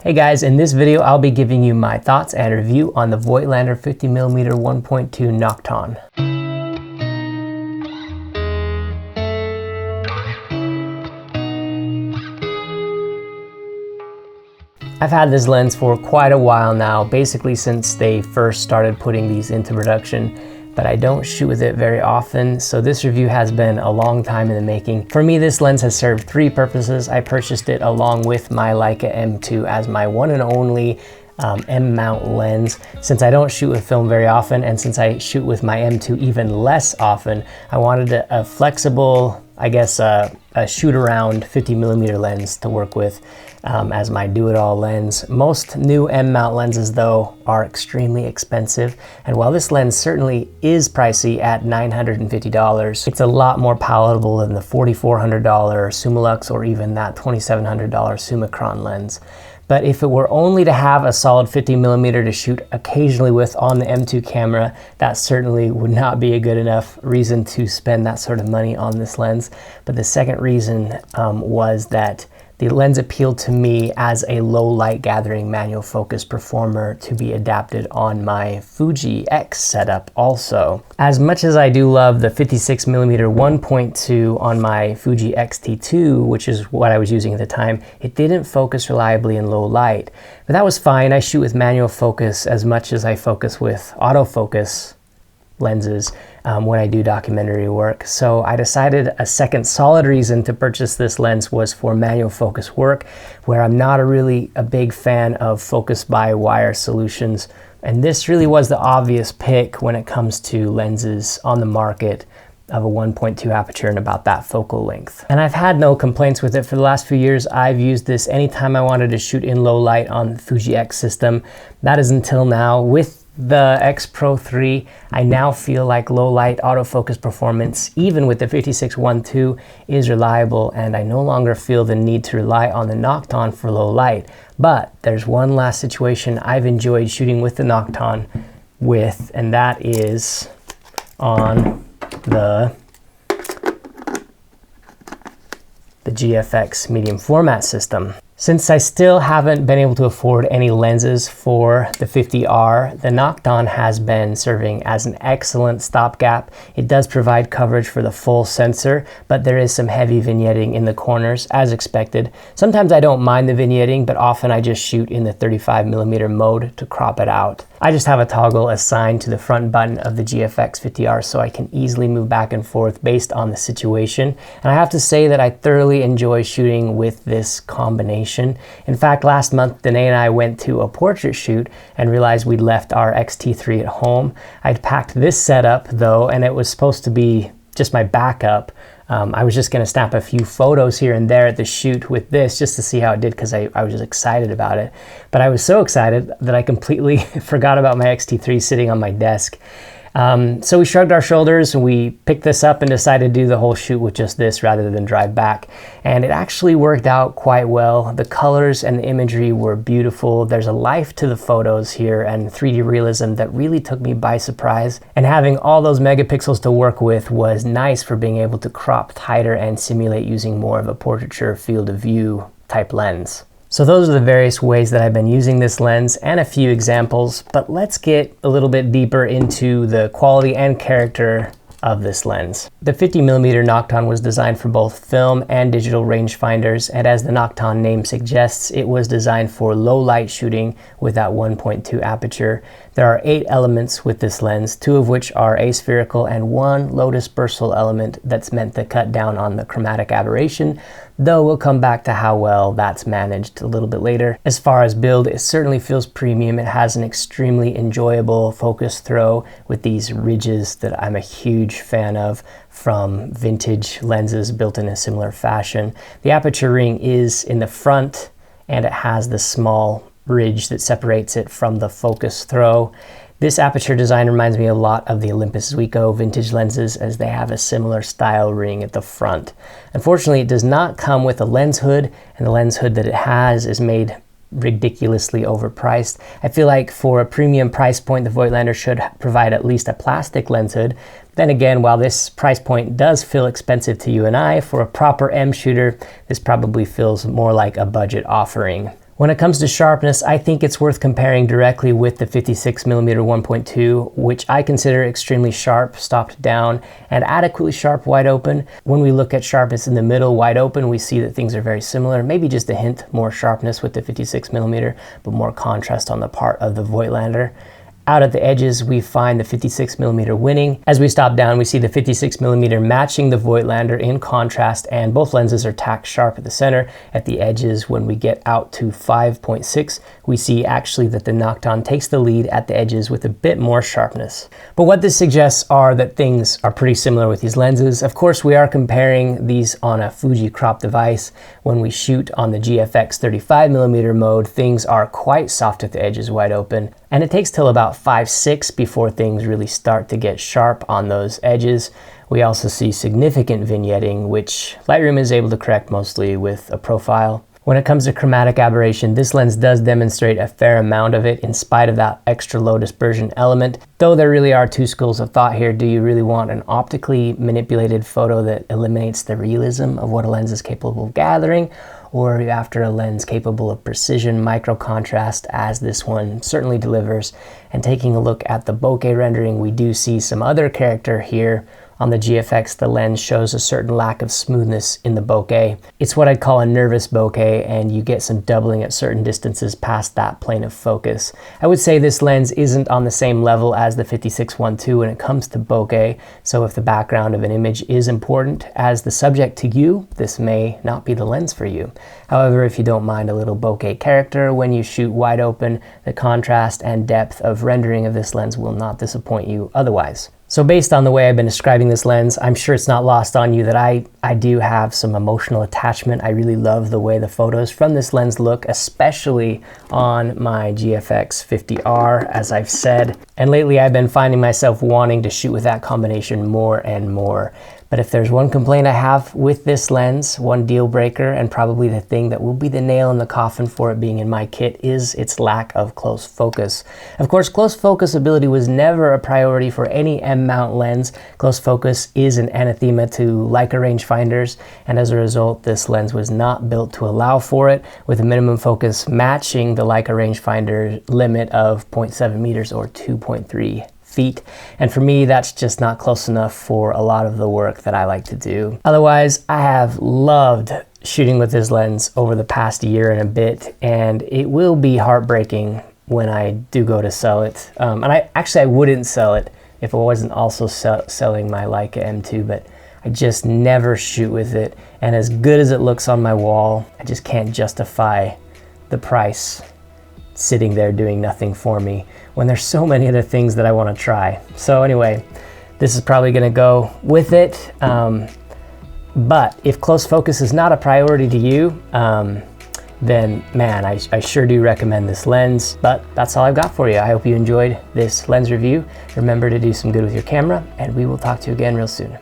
Hey guys, in this video I'll be giving you my thoughts and review on the Voigtlander 50mm 1.2 Nokton. I've had this lens for quite a while now, basically since they first started putting these into production, but I don't shoot with it very often, so this review has been a long time in the making. For me, this lens has served three purposes. I purchased it along with my Leica M2 as my one and only M mount lens. Since I don't shoot with film very often, and since I shoot with my M2 even less often, I wanted a flexible, I guess, a shoot around 50mm lens to work with as my do-it-all lens. Most new M mount lenses though are extremely expensive, and while this lens certainly is pricey at $950, it's a lot more palatable than the $4,400 Summilux or even that $2,700 Summicron lens. But if it were only to have a solid 50mm to shoot occasionally with on the M2 camera, that certainly would not be a good enough reason to spend that sort of money on this lens. But the second reason was that the lens appealed to me as a low light gathering manual focus performer to be adapted on my Fuji X setup also. As much as I do love the 56mm 1.2 on my Fuji X-T2, which is what I was using at the time, it didn't focus reliably in low light. But that was fine. I shoot with manual focus as much as I focus with autofocus lenses when I do documentary work. So I decided a second solid reason to purchase this lens was for manual focus work, where I'm not really a big fan of focus by wire solutions. And this really was the obvious pick when it comes to lenses on the market of a 1.2 aperture and about that focal length. And I've had no complaints with it for the last few years. I've used this anytime I wanted to shoot in low light on the Fuji X system. That is until now. With the X Pro 3, I now feel like low light autofocus performance, even with the 56-1.2, is reliable, and I no longer feel the need to rely on the Nokton for low light. But there's one last situation I've enjoyed shooting with the Nokton with, and that is on the GFX medium format system. Since I still haven't been able to afford any lenses for the 50R, the Nokton has been serving as an excellent stopgap. It does provide coverage for the full sensor, but there is some heavy vignetting in the corners as expected. Sometimes I don't mind the vignetting, but often I just shoot in the 35mm mode to crop it out. I just have a toggle assigned to the front button of the GFX 50R so I can easily move back and forth based on the situation. And I have to say that I thoroughly enjoy shooting with this combination. In fact, last month, DENAE and I went to a portrait shoot and realized we'd left our X-T3 at home. I'd packed this setup though, and it was supposed to be just my backup. I was just gonna snap a few photos here and there at the shoot with this just to see how it did, because I was just excited about it. But I was so excited that I completely forgot about my X-T3 sitting on my desk. So we shrugged our shoulders and we picked this up and decided to do the whole shoot with just this rather than drive back. And it actually worked out quite well. The colors and the imagery were beautiful. There's a life to the photos here and 3D realism that really took me by surprise. And having all those megapixels to work with was nice for being able to crop tighter and simulate using more of a portraiture field of view type lens. So those are the various ways that I've been using this lens and a few examples, but let's get a little bit deeper into the quality and character of this lens. The 50mm Nokton was designed for both film and digital rangefinders, and as the Nokton name suggests, it was designed for low light shooting with that 1.2 aperture. There are 8 elements with this lens, 2 of which are aspherical and 1 low dispersal element that's meant to cut down on the chromatic aberration, though we'll come back to how well that's managed a little bit later. As far as build, it certainly feels premium. It has an extremely enjoyable focus throw with these ridges that I'm a huge fan of from vintage lenses built in a similar fashion. The aperture ring is in the front, and it has the small ridge that separates it from the focus throw. This aperture design reminds me a lot of the Olympus Zuiko vintage lenses, as they have a similar style ring at the front. Unfortunately, it does not come with a lens hood, and the lens hood that it has is made ridiculously overpriced. I feel like for a premium price point, the Voigtlander should provide at least a plastic lens hood. Then again, while this price point does feel expensive to you and I, for a proper M shooter, this probably feels more like a budget offering. When it comes to sharpness, I think it's worth comparing directly with the 56mm 1.2, which I consider extremely sharp, stopped down, and adequately sharp wide open. When we look at sharpness in the middle wide open, we see that things are very similar, maybe just a hint more sharpness with the 56mm, but more contrast on the part of the Voigtlander. Out at the edges, we find the 56mm winning. As we stop down, we see the 56mm matching the Voigtlander in contrast, and both lenses are tack sharp at the center. At the edges, when we get out to 5.6, we see actually that the Nokton takes the lead at the edges with a bit more sharpness. But what this suggests are that things are pretty similar with these lenses. Of course, we are comparing these on a Fuji crop device. When we shoot on the GFX 35mm mode, things are quite soft at the edges, wide open. And it takes till about 5.6 before things really start to get sharp on those edges. We also see significant vignetting, which Lightroom is able to correct mostly with a profile. When it comes to chromatic aberration, this lens does demonstrate a fair amount of it in spite of that extra low dispersion element. Though there really are two schools of thought here. Do you really want an optically manipulated photo that eliminates the realism of what a lens is capable of gathering? Or are you after a lens capable of precision micro contrast, as this one certainly delivers? And taking a look at the bokeh rendering, we do see some other character here. On the GFX, the lens shows a certain lack of smoothness in the bokeh. It's what I'd call a nervous bokeh, and you get some doubling at certain distances past that plane of focus. I would say this lens isn't on the same level as the 56-1.2 when it comes to bokeh, so if the background of an image is important as the subject to you, this may not be the lens for you. However, if you don't mind a little bokeh character when you shoot wide open, the contrast and depth of rendering of this lens will not disappoint you otherwise. So based on the way I've been describing this lens, I'm sure it's not lost on you that I do have some emotional attachment. I really love the way the photos from this lens look, especially on my GFX 50R, as I've said. And lately I've been finding myself wanting to shoot with that combination more and more. But if there's one complaint I have with this lens, one deal breaker, and probably the thing that will be the nail in the coffin for it being in my kit, is its lack of close focus. Of course, close focus ability was never a priority for any M mount lens. Close focus is an anathema to Leica rangefinders, and as a result, this lens was not built to allow for it, with a minimum focus matching the Leica rangefinder limit of 0.7 meters or 2.3 feet. And for me, that's just not close enough for a lot of the work that I like to do. Otherwise, I have loved shooting with this lens over the past year and a bit, and it will be heartbreaking when I do go to sell it. And I wouldn't sell it if I wasn't also selling my Leica M2, but I just never shoot with it. And as good as it looks on my wall, I just can't justify the price sitting there doing nothing for me when there's so many other things that I want to try. So anyway, this is probably going to go with it. But if close focus is not a priority to you, then man, I sure do recommend this lens. But that's all I've got for you. I hope you enjoyed this lens review. Remember to do some good with your camera, and we will talk to you again real soon.